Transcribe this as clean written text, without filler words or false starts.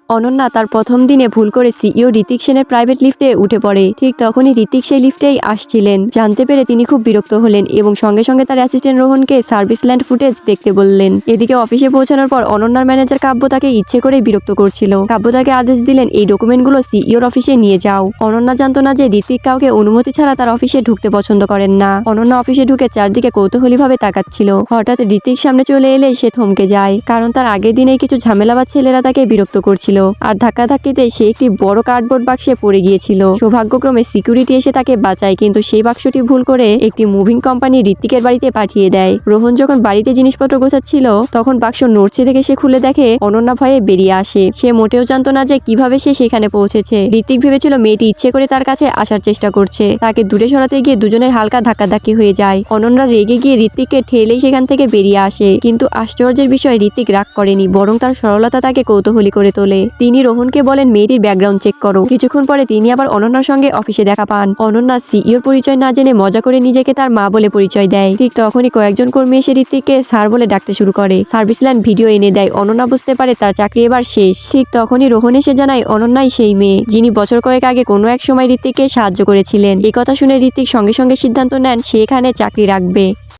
অনন্যা তার প্রথম দিনে ভুল করে সিইও ঋত্বিক সেনের প্রাইভেট লিফটে উঠে পড়ে। ঠিক তখনই ঋত্বিক সেই লিফটেই আসছিলেন। জানতে পেরে তিনি খুব বিরক্ত হলেন এবং সঙ্গে সঙ্গে তার অ্যাসিস্ট্যান্ট রোহনকে সার্ভিস ল্যান্ড ফুটেজ দেখতে বললেন। এদিকে অফিসে পৌঁছানোর পর অনন্যার ম্যানেজার কাব্য তাকে ইচ্ছে করেই বিরক্ত করছিল। কাব্য তাকে আদেশ দিলেন এই ডকুমেন্টগুলো সিইওর অফিসে নিয়ে যাও। অনন্যা জানতো না যে ঋত্বিক কাউকে অনুমতি ছাড়া তার অফিসে ঢুকতে পছন্দ করেন না। অনন্যা অফিসে ঢুকে চারদিকে কৌতূহলীভাবে তাকাচ্ছিল। হঠাৎ ঋত্বিক সামনে চলে এলে সে থমকে যায়, কারণ তার আগের দিনেই কিছু ঝামেলাবাজ ছেলেরা তাকে বিরক্ত করছিল আর ধাক্কাধাক্কিতে সে একটি বড় কার্ডবোর্ড বাক্সে পড়ে গিয়েছিল। সৌভাগ্যক্রমে সিকিউরিটি এসে তাকে বাঁচায়, কিন্তু সেই বাক্সটি ভুল করে একটি মুভিং কোম্পানি ঋত্বিকের বাড়িতে পাঠিয়ে দেয়। রোহন যখন বাড়িতে জিনিসপত্র গোছাচ্ছিল তখন বাক্স নড়ছে দেখে সে খুলে দেখে অনন্যা ভয়ে বেরিয়ে আসে। সে মোটেও জানতো না যে কিভাবে সে সেখানে পৌঁছেছে। ঋত্বিক ভেবেছিল মেয়েটি ইচ্ছে করে তার কাছে আসার চেষ্টা করছে। তাকে দূরে সরাতে গিয়ে দুজনের হালকা ধাক্কাধাক্কি হয়ে যায়। অনন্যা রেগে গিয়ে ঋত্বিককে ঠেলেই সেখান থেকে বেরিয়ে আসে, কিন্তু আশ্চর্যের বিষয় ঋত্বিক রাগ করেনি, বরং তার সরলতা তাকে কৌতূহলী করে তোলে। তিনি রোহনকে বলেন মেয়েটির ব্যাকগ্রাউন্ড চেক করো। কিছুক্ষণ পরে তিনি আবার অনন্যার সঙ্গে অফিসে দেখা পান। অনন্যা সিইওর পরিচয় না জেনে মজা করে নিজেকে তার মা বলে পরিচয় দেয়। ঠিক তখনই কয়েকজন কর্মী এসে ঋত্বিককে স্যার বলে ডাকতে শুরু করে। সার্ভিস ল্যান্ড ভিডিও এনে দেয়। অনন্যা বুঝতে পারে তার চাকরি এবার শেষ। ঠিক তখনই রোহন এসে জানায় অনন্যাই সেই মেয়ে যিনি বছর কয়েক আগে কোনো এক সময় ঋত্বিককে সাহায্য করেছিলেন। এই কথা শুনে ঋত্বিক সঙ্গে সঙ্গে সিদ্ধান্ত নেন সে এখানে চাকরি রাখবে।